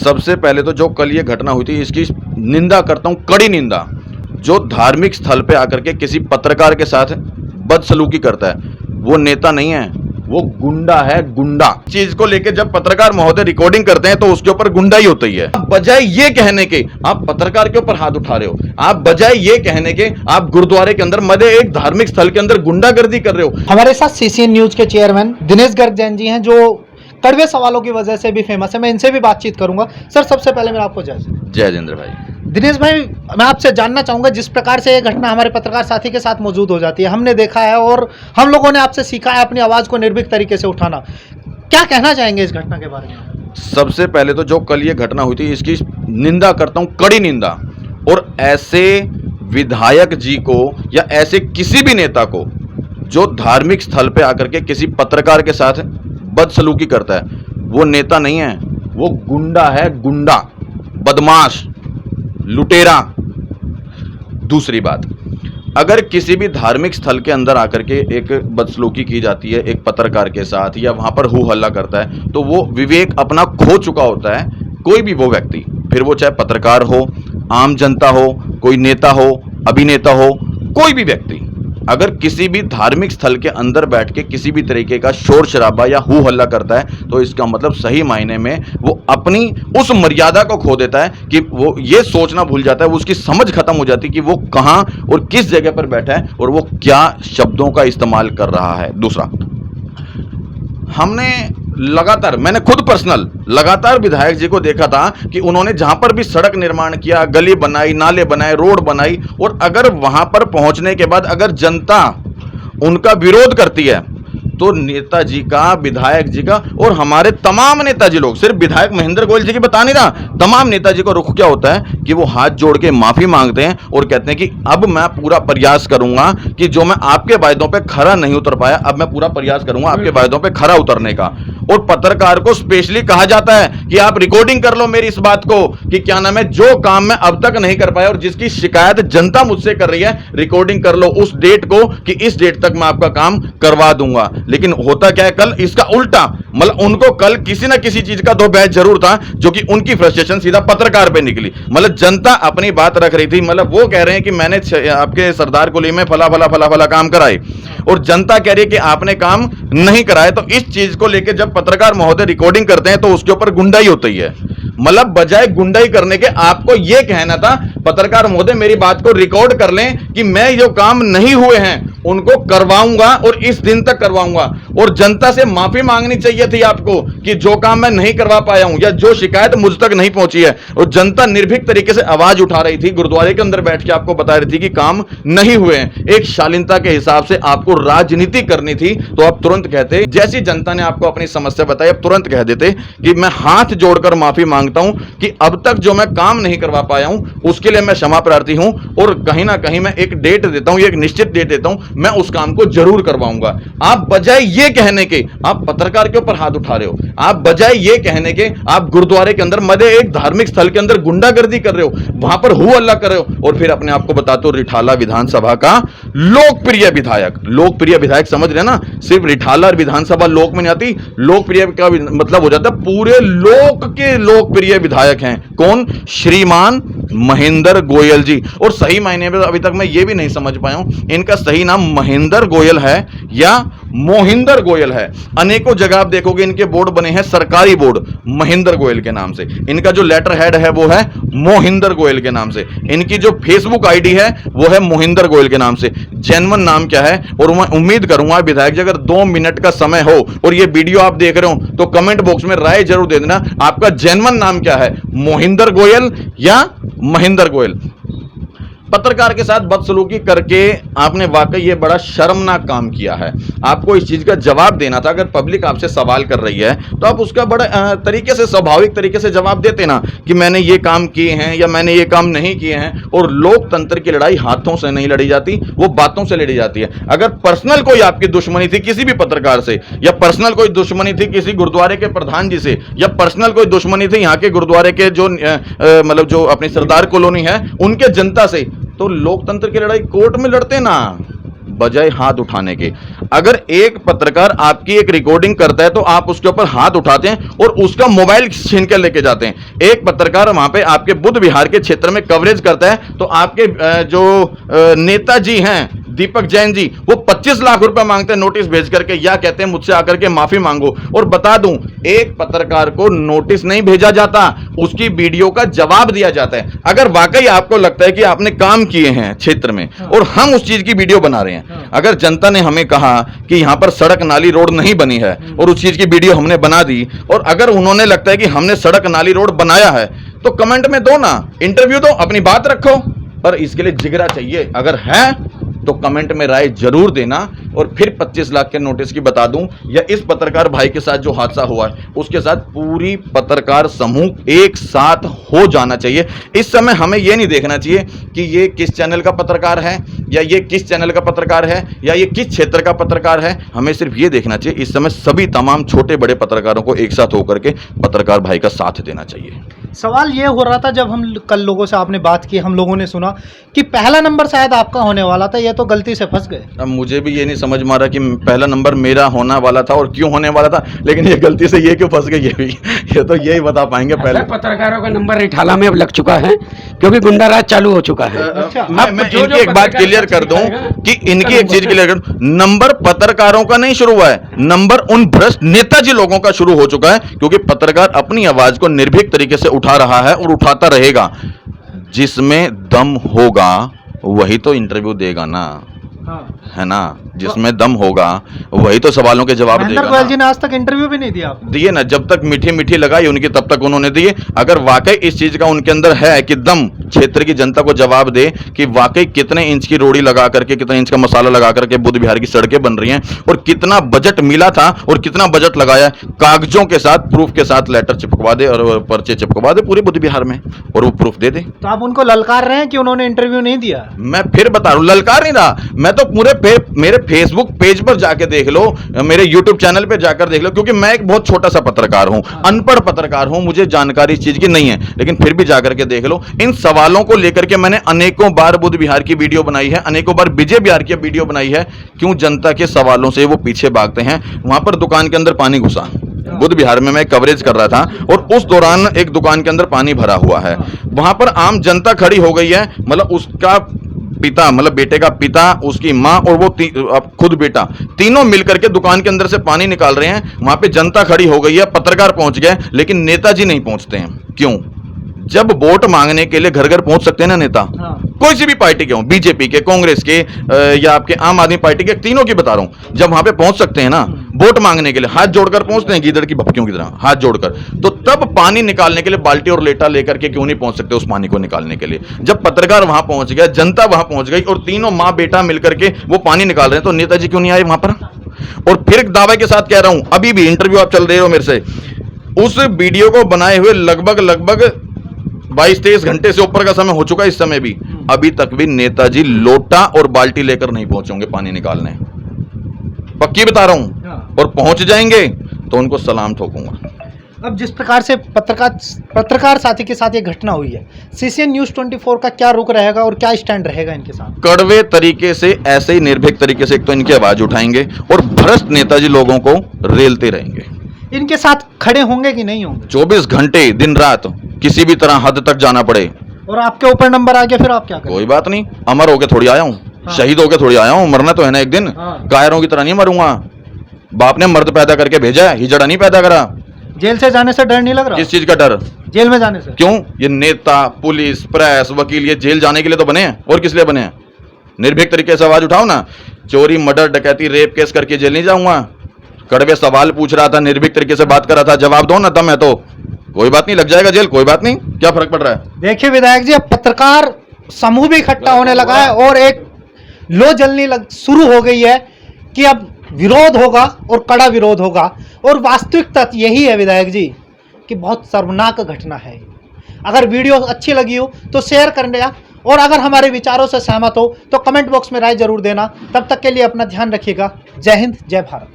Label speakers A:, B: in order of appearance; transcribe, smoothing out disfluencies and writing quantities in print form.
A: सबसे पहले तो जो कल ये घटना हुई थी इसकी निंदा करता हूं, कड़ी निंदा। जो धार्मिक स्थल पे आकर के किसी पत्रकार के साथ बदसलूकी करता है वो नेता नहीं है, वो गुंडा है, गुंडा। चीज को लेके जब पत्रकार महोदय रिकॉर्डिंग करते हैं तो उसके ऊपर गुंडाई होती है। आप बजाय ये कहने के आप पत्रकार के ऊपर हाथ उठा रहे हो, आप बजाय ये कहने के आप गुरुद्वारे के अंदर मध्य एक धार्मिक स्थल के अंदर गुंडागर्दी कर रहे हो।
B: हमारे साथ सीसीएन न्यूज के चेयरमैन दिनेश गर्ग जैन जी हैं, जो कड़वे सवालों की वजह से भी फेमस है। मैं इनसे भी बातचीत करूंगा। सर, सबसे पहले मेरा आपको
A: जय जिंद्र भाई।
B: दिनेश भाई, मैं आपसे जानना चाहूंगा, जिस प्रकार से ये घटना हमारे पत्रकार साथी के साथ मौजूद हो जाती है, हमने देखा है और हम लोगों ने आपसे सीखा है अपनी आवाज को निर्भीक तरीके से उठाना। क्या कहना चाहेंगे इस घटना के बारे में?
A: सबसे पहले तो जो कल ये घटना हुई थी इसकी निंदा करता हूं, कड़ी निंदा। और ऐसे विधायक जी को या ऐसे किसी भी नेता को जो धार्मिक स्थल पे आकर के किसी पत्रकार के साथ बदसलूकी करता है वो नेता नहीं है, वो गुंडा है, गुंडा, बदमाश, लुटेरा। दूसरी बात, अगर किसी भी धार्मिक स्थल के अंदर आकर के एक बदसलूकी की जाती है एक पत्रकार के साथ या वहां पर हू हल्ला करता है तो वो विवेक अपना खो चुका होता है। कोई भी वो व्यक्ति, फिर वो चाहे पत्रकार हो, आम जनता हो, कोई नेता हो, अभिनेता हो, कोई भी व्यक्ति अगर किसी भी धार्मिक स्थल के अंदर बैठ के किसी भी तरीके का शोर शराबा या हू हल्ला करता है तो इसका मतलब सही मायने में वो अपनी उस मर्यादा को खो देता है कि वो ये सोचना भूल जाता है, वो उसकी समझ खत्म हो जाती है कि वो कहां और किस जगह पर बैठा है और वो क्या शब्दों का इस्तेमाल कर रहा है। दूसरा, हमने लगातार, मैंने खुद पर्सनल लगातार विधायक जी को देखा था कि उन्होंने जहां पर भी सड़क निर्माण किया, गली बनाई, नाले बनाए, रोड बनाई, और अगर वहां पर पहुंचने के बाद अगर जनता उनका विरोध करती है तो नेताजी का, विधायक जी का और हमारे तमाम नेताजी लोग, सिर्फ विधायक महेंद्र गोयल जी की बता नहीं रहा, तमाम नेताजी को रुख क्या होता है कि वो हाथ जोड़ के माफी मांगते हैं और कहते हैं कि अब मैं पूरा प्रयास करूंगा कि जो मैं आपके वायदों पे खरा नहीं उतर पाया, अब मैं पूरा प्रयास करूंगा आपके वायदों पे खरा उतरने का। और पत्रकार को स्पेशली कहा जाता है कि आप रिकॉर्डिंग कर लो मेरी इस बात को कि क्या नाम है, जो काम मैं अब तक नहीं कर पाया और जिसकी शिकायत जनता मुझसे कर रही है, रिकॉर्डिंग कर लो उस डेट को कि इस डेट तक मैं आपका काम करवा दूंगा। लेकिन होता क्या है कल इसका उल्टा, मतलब उनको कल किसी ना किसी चीज का दो बैच जरूर था जो कि उनकी फ्रस्ट्रेशन सीधा पत्रकार पे निकली। मतलब जनता अपनी बात रख रही थी, मतलब वो कह रहे हैं कि मैंने आपके सरदार कुली में फला फला फला फला काम कराए और जनता कह रही है कि आपने काम नहीं कराए। तो इस चीज को लेकर जब पत्रकार महोदय रिकॉर्डिंग करते हैं तो उसके ऊपर गुंडाई होती है। मतलब बजाय गुंडाई करने के आपको यह कहना था पत्रकार महोदय मेरी बात को रिकॉर्ड कर लें कि मैं जो काम नहीं हुए हैं उनको करवाऊंगा और इस दिन तक करवाऊंगा, और जनता से माफी मांगनी चाहिए थी आपको कि जो काम मैं नहीं करवा पाया हूं या जो शिकायत मुझ तक नहीं पहुंची है। और जनता निर्भीक तरीके से आवाज उठा रही थी, गुरुद्वारे के अंदर बैठ के आपको बता रही थी कि काम नहीं हुए हैं। एक शालीनता के हिसाब से आपको राजनीति करनी थी तो आप तुरंत कहते, जैसी जनता ने आपको अपनी समस्या बताई आप तुरंत कह देते कि मैं हाथ जोड़कर माफी मांगता हूं कि अब तक जो मैं काम नहीं करवा पाया हूं उसके लिए मैं क्षमा प्रार्थी हूं और कहीं ना कहीं मैं एक डेट देता हूं, एक निश्चित डेट देता हूं, मैं उस काम को जरूर करवाऊंगा। आप बजाय ये कहने के आप पत्रकार के ऊपर हाथ उठा रहे हो, आप बजाय ये कहने के आप गुरुद्वारे के अंदर मध्य एक धार्मिक स्थल के अंदर गुंडागर्दी कर रहे हो, वहां पर हू हल्ला कर रहे हो और फिर अपने आप को बताते हो रिठाला विधानसभा का लोकप्रिय विधायक। लोकप्रिय विधायक समझ रहे ना, सिर्फ रिठाला और विधानसभा लोक में नहीं आती, लोकप्रिय का मतलब हो जाता है पूरे लोक के लोकप्रिय विधायक हैं। कौन? श्रीमान महेंद्र गोयल जी। और सही मायने में अभी तक मैं ये भी नहीं समझ पाया हूं इनका सही नाम महेंद्र गोयल है या मोहिंदर गोयल है। अनेकों जगह आप देखोगे इनके बोर्ड बने हैं, सरकारी बोर्ड महेंद्र गोयल के नाम से, इनका जो लेटर हेड है वो है मोहिंदर गोयल के नाम से, इनकी जो फेसबुक आईडी है वो है मोहिंदर गोयल के नाम से। जेन्युइन नाम क्या है? और मैं उम्मीद करूंगा विधायक जी अगर 2 मिनट का समय हो और ये वीडियो आप देख रहे हो तो कमेंट बॉक्स में राय जरूर दे देना आपका जेन्युइन नाम क्या है, मोहिंदर गोयल या महेंद्र गोयल। पत्रकार के साथ बदसलूकी करके आपने वाकई ये बड़ा शर्मनाक काम किया है। आपको इस चीज का जवाब देना था। अगर पब्लिक आपसे सवाल कर रही है तो आप उसका बड़े तरीके से, स्वाभाविक तरीके से जवाब देते ना कि मैंने ये काम किए हैं या मैंने ये काम नहीं किए हैं। और लोकतंत्र की लड़ाई हाथों से नहीं लड़ी जाती, वो बातों से लड़ी जाती है। अगर पर्सनल कोई आपकी दुश्मनी थी किसी भी पत्रकार से, या पर्सनल कोई दुश्मनी थी किसी गुरुद्वारे के प्रधान जी से, या पर्सनल कोई दुश्मनी थी यहाँ के गुरुद्वारे के जो मतलब जो अपनी सरदार कॉलोनी है उनके जनता से, तो लोकतंत्र की लड़ाई कोर्ट में लड़ते ना, बजाय हाथ उठाने के। अगर एक पत्रकार आपकी एक रिकॉर्डिंग करता है तो आप उसके ऊपर हाथ उठाते हैं और उसका मोबाइल छीन कर लेके जाते हैं। एक पत्रकार वहां पे आपके बुध विहार के क्षेत्र में कवरेज करता है तो आपके जो नेताजी हैं दीपक जैन जी, वो 25 लाख रुपए मांगते हैं नोटिस भेज करके, या कहते हैं मुझसे आकर के माफी मांगो। और बता दूं, एक पत्रकार को नोटिस नहीं भेजा जाता, उसकी वीडियो का जवाब दिया जाता है। अगर वाकई आपको लगता है कि आपने काम किए हैं क्षेत्र में और हम उस चीज की वीडियो बना रहे हैं, अगर जनता ने हमें कहा कि यहां पर सड़क नाली रोड नहीं बनी है और उस चीज की वीडियो हमने बना दी, और अगर उन्होंने लगता है कि हमने सड़क नाली रोड बनाया है, तो कमेंट में दो ना, इंटरव्यू दो, अपनी बात रखो। पर इसके लिए जिगरा चाहिए। अगर है तो कमेंट में राय जरूर देना। और फिर 25 लाख के नोटिस की बता दूं, या इस पत्रकार भाई के साथ जो हादसा हुआ है उसके साथ पूरी पत्रकार समूह एक साथ हो जाना चाहिए। इस समय हमें यह नहीं देखना चाहिए कि ये किस चैनल का पत्रकार है, या ये किस चैनल का पत्रकार है, या ये किस क्षेत्र का पत्रकार है। हमें सिर्फ ये देखना चाहिए इस समय सभी तमाम छोटे बड़े पत्रकारों को एक साथ होकर के पत्रकार भाई का साथ देना चाहिए।
B: सवाल ये हो रहा था, जब हम कल लोगों से आपने बात की, हम लोगों ने सुना कि पहला नंबर शायद आपका होने वाला था, ये तो गलती से फंस गए।
A: अब मुझे भी ये नहीं समझ में आ रहा कि पहला नंबर मेरा होने वाला था और क्यों होने वाला था, लेकिन ये गलती से ये क्यों फंस गए, ये तो यही बता पाएंगे। पहले
C: पत्रकारों का नंबर रिठाला में अब लग चुका है क्योंकि गुंडाराज चालू हो चुका है।
B: अच्छा,
A: मैं इनकी एक बात क्लियर कर दूं कि इनकी एक चीज क्लियर कर दूं, नंबर पत्रकारों का नहीं शुरू हुआ है, नंबर उन भ्रष्ट नेताजी लोगों का शुरू हो चुका है। क्योंकि पत्रकार अपनी आवाज को निर्भीक तरीके से उठा रहा है और उठाता रहेगा। जिसमें दम होगा वही तो इंटरव्यू देगा ना, है ना, जिसमें दम होगा वही तो सवालों के जवाब देगा।
B: महेंद्र गोयल जी ने आज तक इंटरव्यू भी नहीं दिया।
A: दिए ना, जब तक मीठी मीठी लगाई उनकी तब तक उन्होंने दिए। अगर वाकई इस चीज का उनके अंदर है कि दम क्षेत्र की जनता को जवाब दे कि वाकई कितने इंच की रोड़ी लगा करके, कितने इंच का मसाला लगा करके बुध विहार की सड़कें बन रही हैं और कितना बजट मिला था और कितना बजट लगाया, कागजों के साथ प्रूफ के साथ लेटर चिपकवा दे और पर्चे चिपकवा दे पूरे बुध विहार में और वो प्रूफ दे दे।
B: तो आप उनको ललकार रहे हैं कि उन्होंने इंटरव्यू नहीं दिया।
A: मैं फिर बता रहा हूं, ललकार नहीं रहा, मैं तो पूरे मेरे फेसबुक पेज पर जाके देख लो, मेरे यूट्यूब चैनल पे जाकर देख लो, क्योंकि मैं एक बहुत छोटा सा पत्रकार हूं, अनपढ़ पत्रकार हूं, मुझे जानकारी इस चीज की नहीं है, लेकिन फिर भी जाकर के देख लो। इन सवालों को लेकर के मैंने अनेकों बार बुध विहार की वीडियो बनाई है, अनेकों बार विजय विहार की वीडियो बनाई है। क्यों जनता के सवालों से वो पीछे भागते हैं। वहां पर दुकान के अंदर पानी घुसा, बुध विहार में मैं कवरेज कर रहा था और उस दौरान एक दुकान के अंदर पानी भरा हुआ है, वहां पर आम जनता खड़ी हो गई है, मतलब उसका पिता, मतलब बेटे का पिता, उसकी मां और वो खुद बेटा, तीनों मिलकर के दुकान के अंदर से पानी निकाल रहे हैं। वहां पे जनता खड़ी हो गई है, पत्रकार पहुंच गए, लेकिन नेताजी नहीं पहुंचते हैं। क्यों? जब वोट मांगने के लिए घर घर पहुंच सकते हैं ना नेता, कोई सी भी पार्टी के हों, बीजेपी के, कांग्रेस के या आपके आम आदमी पार्टी के, तीनों की बता रहा हूं, जब वहां पे पहुंच सकते हैं ना वोट मांगने के लिए, हाथ जोड़कर पहुंचते हैं, गीदड़ की भपकियों की तरह हाथ जोड़कर, तो तब पानी निकालने के लिए बाल्टी और लेटा लेकर के क्यों नहीं पहुंच सकते उस पानी को निकालने के लिए? जब पत्रकार वहां पहुंच गया, जनता वहां पहुंच गई और तीनों माँ बेटा मिलकर के वो पानी निकाल रहे हैं, तो नेताजी क्यों नहीं आए वहां पर? और फिर दावे के साथ कह रहा हूं, अभी भी इंटरव्यू आप चल रहे हो मेरे से, उस वीडियो को बनाए हुए लगभग 22-23 घंटे से ऊपर का समय हो चुका है। इस समय भी अभी तक भी नेताजी लोटा और बाल्टी लेकर नहीं पहुंचेंगे पानी निकालने, पक्की बता रहा हूं, और पहुंच जाएंगे तो उनको सलाम ठोकूंगा।
B: अब जिस प्रकार से पत्रकार साथी के साथ ये घटना हुई है, सीसीएन न्यूज़ 24 का क्या रुख रहेगा और क्या स्टैंड रहेगा इनके साथ?
A: कड़वे तरीके से, ऐसे ही निर्भीक तरीके से एक तो इनकी आवाज उठाएंगे और भ्रष्ट नेताजी लोगों को रेलते रहेंगे।
B: इनके साथ खड़े होंगे कि नहीं होंगे?
A: 24 घंटे दिन रात किसी भी तरह हद तक जाना पड़े।
B: और आपके ऊपर नंबर आ गया फिर आप क्या करें?
A: कोई बात नहीं, अमर होके थोड़ी आया हूँ, शहीद होके थोड़ी आया हूँ, मरना तो है ना एक दिन। कायरों की तरह नहीं मरूंगा। बाप ने मर्द पैदा करके भेजा है, हिजड़ा नहीं पैदा करा।
B: जेल से जाने से डर नहीं लग रहा?
A: किस चीज का डर?
B: जेल में जाने से।
A: क्यों? ये नेता, पुलिस, प्रेस, वकील, ये जेल जाने के लिए तो बने हैं, और किस लिए बने हैं? निर्भीक तरीके से आवाज उठाओ ना। चोरी, मर्डर, डकैती, रेप केस करके जेल नहीं जाऊंगा। कड़वे सवाल पूछ रहा था, निर्भीक तरीके से बात कर रहा था, जवाब दो ना, दम है तो कोई बात नहीं, लग जाएगा जेल, कोई बात नहीं, क्या फर्क पड़ रहा है?
B: देखिए विधायक जी, अब पत्रकार समूह भी इकट्ठा होने लगा है और एक लो जलनी शुरू हो गई है कि अब विरोध होगा और कड़ा विरोध होगा। और वास्तविक तथ्य यही है विधायक जी कि बहुत शर्मनाक घटना है। अगर वीडियो अच्छी लगी हो तो शेयर करना, और अगर हमारे विचारों से सहमत हो तो कमेंट बॉक्स में राय जरूर देना। तब तक के लिए अपना ध्यान रखिएगा। जय हिंद, जय भारत।